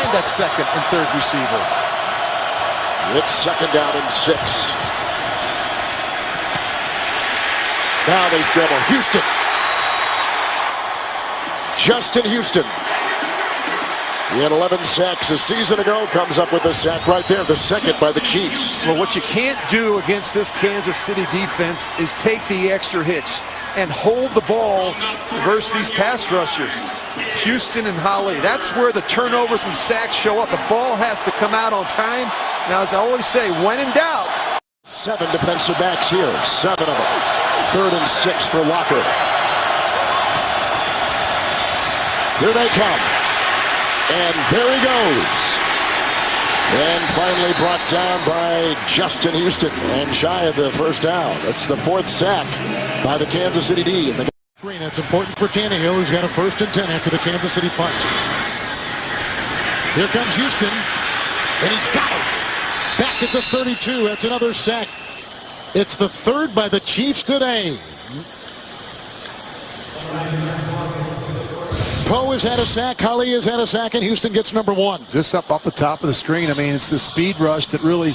find that second and third receiver. It's second down and 6. Now they scramble. Houston. Justin Houston. He had 11 sacks a season ago, comes up with a sack right there, the second by the Chiefs. Well, what you can't do against this Kansas City defense is take the extra hitch and hold the ball versus these pass rushers. Houston and Holly, that's where the turnovers and sacks show up. The ball has to come out on time. Now, as I always say, when in doubt. 7 defensive backs here, 7 of them. 3rd and 6 for Walker. Here they come. And there he goes. And finally brought down by Justin Houston and shy of the first down. It's the 4th sack by the Kansas City D. Green, that's important for Tannehill, who's got a 1st and 10 after the Kansas City punt. Here comes Houston, and he's got him. Back at the 32, that's another sack. It's the 3rd by the Chiefs today. Poe has had a sack, Holly has had a sack, and Houston gets number 1. Just up off the top of the screen. I mean, it's the speed rush that really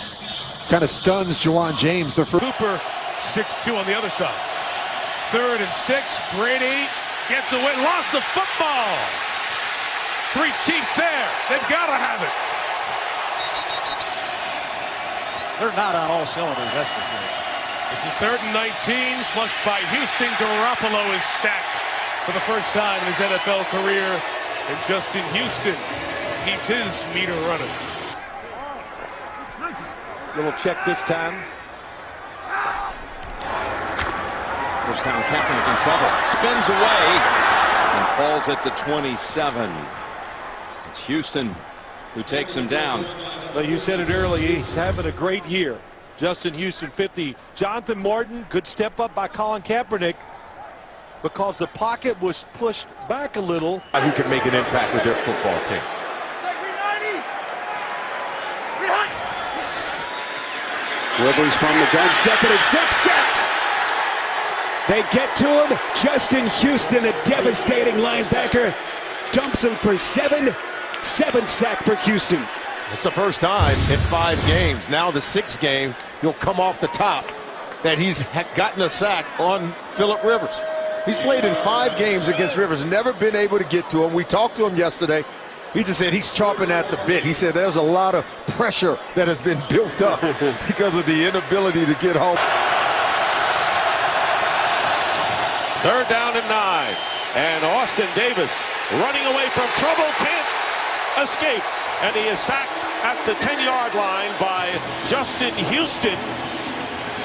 kind of stuns Juwan James. Cooper, 6'2" on the other side. 3rd and 6. Brady gets away, lost the football. 3 Chiefs there. They've got to have it. They're not on all cylinders, that's for sure. This is 3rd and 19. Flushed by Houston. Garoppolo is sacked for the first time in his NFL career. And Justin Houston keeps his meter running. Little check this time. First down, Kaepernick in trouble. Spins away and falls at the 27. It's Houston who takes him down. Well, you said it earlier, he's having a great year. Justin Houston, 50. Jonathan Martin, good step up by Colin Kaepernick because the pocket was pushed back a little. Who can make an impact with their football team. Rivers from the gun, 2nd and 6, set. They get to him. Justin Houston, a devastating linebacker, dumps him for 7. 7th sack for Houston. It's the first time in 5 games. Now the 6th game, he'll come off the top that he's gotten a sack on Phillip Rivers. He's played in 5 games against Rivers, never been able to get to him. We talked to him yesterday. He just said he's chomping at the bit. He said there's a lot of pressure that has been built up because of the inability to get home. 3rd down and 9. And Austin Davis running away from trouble, can't escape. And he is sacked at the 10-yard line by Justin Houston,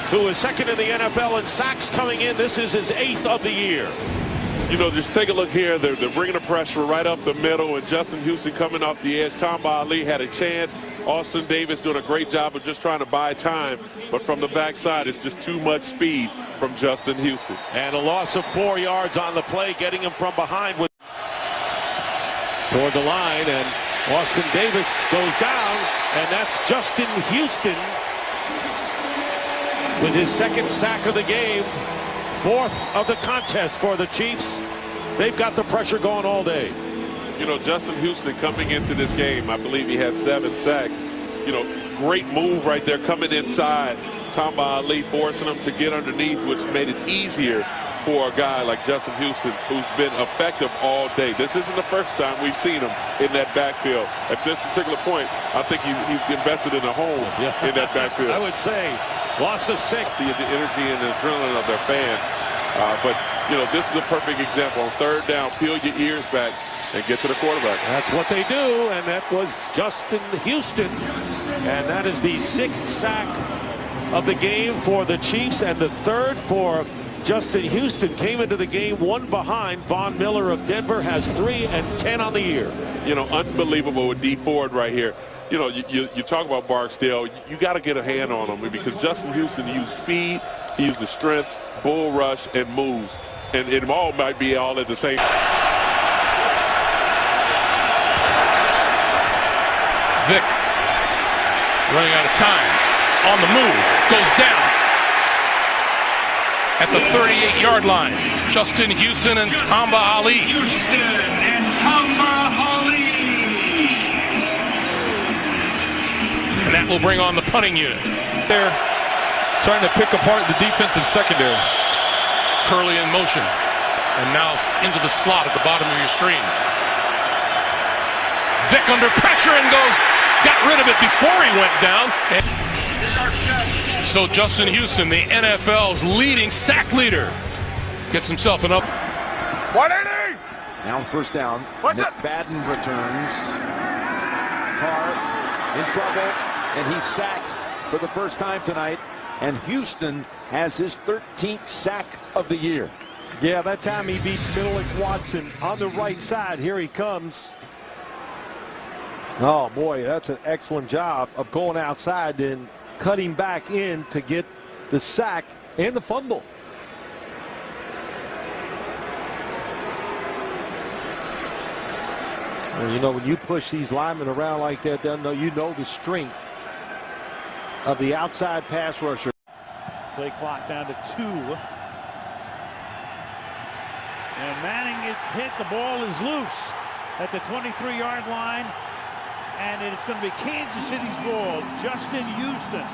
who is 2nd in the NFL in sacks coming in. This is his 8th of the year. You know, just take a look here. They're bringing the pressure right up the middle, and Justin Houston coming off the edge. Tamba Ali had a chance. Austin Davis doing a great job of just trying to buy time. But from the backside, it's just too much speed from Justin Houston. And a loss of 4 yards on the play, getting him from behind with toward the line, and Austin Davis goes down, and that's Justin Houston with his 2nd sack of the game, 4th of the contest for the Chiefs. They've got the pressure going all day. You know, Justin Houston coming into this game, I believe he had 7 sacks. You know, great move right there coming inside. Tamba Ali forcing him to get underneath, which made it easier for a guy like Justin Houston, who's been effective all day. This isn't the first time we've seen him in that backfield. At this particular point, I think he's invested in a home in that backfield. I would say loss of 6. The energy and the adrenaline of their fans. But, you know, this is a perfect example. On 3rd down, peel your ears back and get to the quarterback. That's what they do, and that was Justin Houston. And that is the 6th sack of the game for the Chiefs, and the 3rd for Justin Houston. Came into the game 1 behind. Von Miller of Denver has 3 and 10 on the year. You know, unbelievable with D Ford right here. You know, you talk about Barksdale, you got to get a hand on him because Justin Houston used speed, he used the strength, bull rush, and moves. And it all might be all at the same time. Vic running out of time. On the move, goes down at the 38-yard line. Justin Houston and Tamba Ali. Houston and Tamba Ali. will bring on the punting unit. They're trying to pick apart the defensive secondary. Curley in motion. And now into the slot at the bottom of your screen. Vick under pressure and got rid of it before he went down. So Justin Houston, the NFL's leading sack leader, gets himself an up. 180! Now first down. McFadden returns. Carr in trouble, and he's sacked for the first time tonight. And Houston has his 13th sack of the year. Yeah, that time he beats Middleton Watson on the right side. Here he comes. Oh, boy, that's an excellent job of going outside and cutting back in to get the sack and the fumble. And you know, when you push these linemen around like that, you know the strength of the outside pass rusher. Play clock down to 2. And Manning is hit. The ball is loose at the 23-yard line. And it's going to be Kansas City's ball. Justin Houston.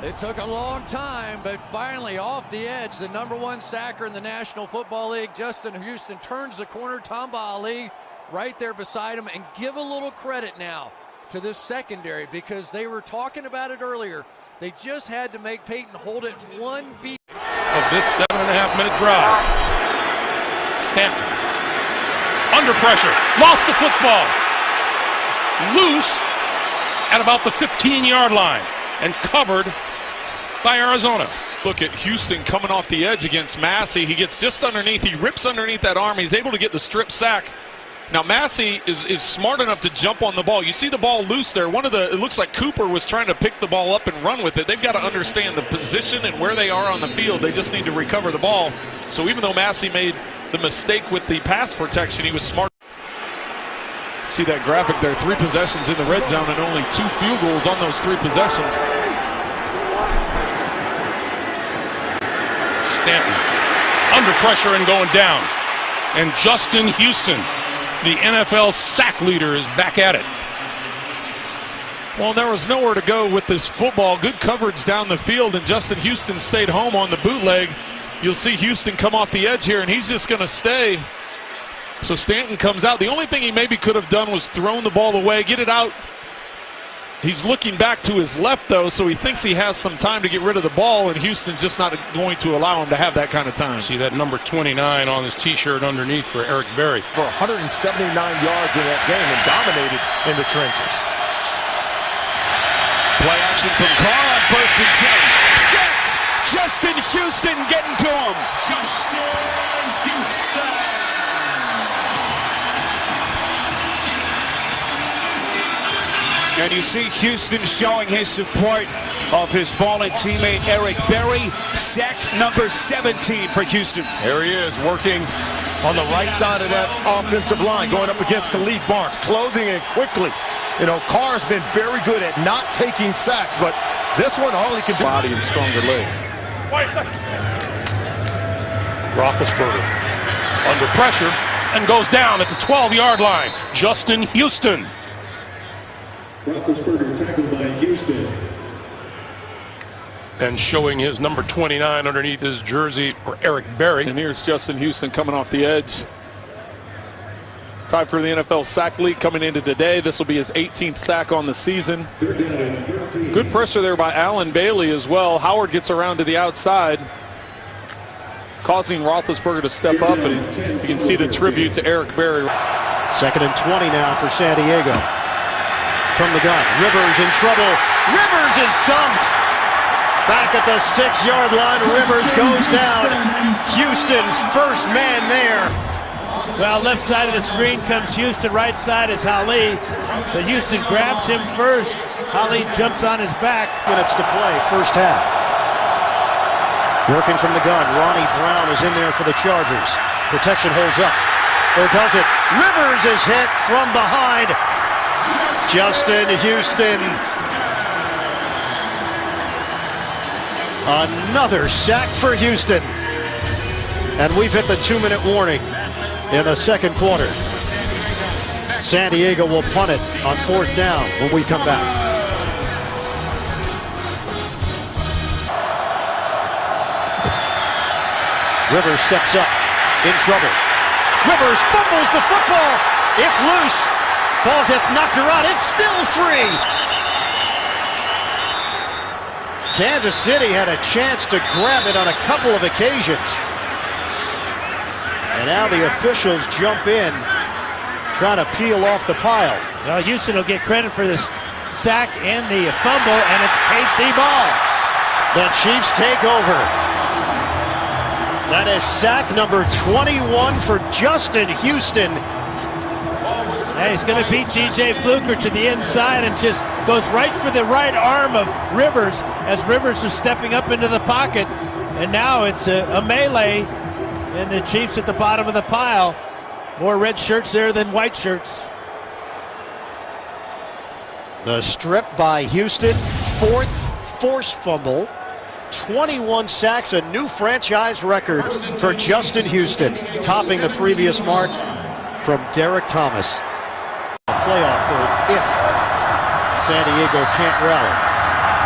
It took a long time, but finally off the edge, the #1 sacker in the National Football League, Justin Houston, turns the corner. Tamba Ali right there beside him. And give a little credit now to this secondary, because they were talking about it earlier. They just had to make Peyton hold it one beat. Of this 7.5-minute drive. Stanton. Under pressure. Lost the football. Loose at about the 15-yard line. And covered by Arizona. Look at Houston coming off the edge against Massey. He gets just underneath. He rips underneath that arm. He's able to get the strip sack. Now Massey is smart enough to jump on the ball. You see the ball loose there. It looks like Cooper was trying to pick the ball up and run with it. They've got to understand the position and where they are on the field. They just need to recover the ball. So even though Massey made the mistake with the pass protection, he was smart. See that graphic there, 3 possessions in the red zone and only 2 field goals on those 3 possessions. Stanton under pressure and going down. And Justin Houston, the NFL sack leader, is back at it. Well, there was nowhere to go with this football. Good coverage down the field, and Justin Houston stayed home on the bootleg. You'll see Houston come off the edge here, and he's just going to stay. So Stanton comes out. The only thing he maybe could have done was thrown the ball away, get it out. He's looking back to his left, though, so he thinks he has some time to get rid of the ball, and Houston's just not going to allow him to have that kind of time. See that number 29 on his T-shirt underneath for Eric Berry. For 179 yards in that game and dominated in the trenches. Play action from Carr on 1st and 10. Set! Justin Houston getting to him. Justin Houston. And you see Houston showing his support of his fallen teammate Eric Berry. Sack number 17 for Houston. There he is, working on the right side of that offensive line, going up against Khalif Barnes, closing in quickly. You know, Carr's been very good at not taking sacks, but this one, all he can do. Body and stronger legs. Roethlisberger under pressure and goes down at the 12-yard line. Justin Houston. Roethlisberger tackled by Houston. And showing his number 29 underneath his jersey for Eric Berry. And here's Justin Houston coming off the edge. Tied for the NFL sack lead coming into today. This will be his 18th sack on the season. Good pressure there by Allen Bailey as well. Howard gets around to the outside, causing Roethlisberger to step up, and you can see the tribute to Eric Berry. 2nd and 20 now for San Diego. From the gun, Rivers in trouble. Rivers is dumped. Back at the 6-yard line, Rivers goes down. Houston, first man there. Well, left side of the screen comes Houston. Right side is Ali. But Houston grabs him first. Ali jumps on his back. Minutes to play, first half. Working from the gun, Ronnie Brown is in there for the Chargers. Protection holds up. Or does it? Rivers is hit from behind. Justin Houston. Another sack for Houston. And we've hit the 2-minute warning in the second quarter. San Diego will punt it on 4th down when we come back. Rivers steps up, in trouble. Rivers fumbles the football. It's loose. Ball gets knocked around. It's still free. Kansas City had a chance to grab it on a couple of occasions. And now the officials jump in, trying to peel off the pile. Well, Houston will get credit for this sack and the fumble, and it's KC ball. The Chiefs take over. That is sack number 21 for Justin Houston. Yeah, he's going to beat DJ Fluker to the inside and just goes right for the right arm of Rivers as Rivers is stepping up into the pocket. And now it's a melee, and the Chiefs at the bottom of the pile. More red shirts there than white shirts. The strip by Houston, 4th forced fumble, 21 sacks, a new franchise record for Justin Houston, topping the previous mark from Derek Thomas. A playoff berth if San Diego can't rally.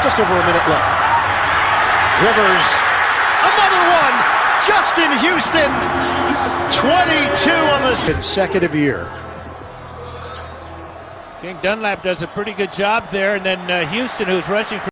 Just over a minute left. Rivers, another one! Justin Houston, 22 on the consecutive year. King Dunlap does a pretty good job there, and then Houston, who's rushing for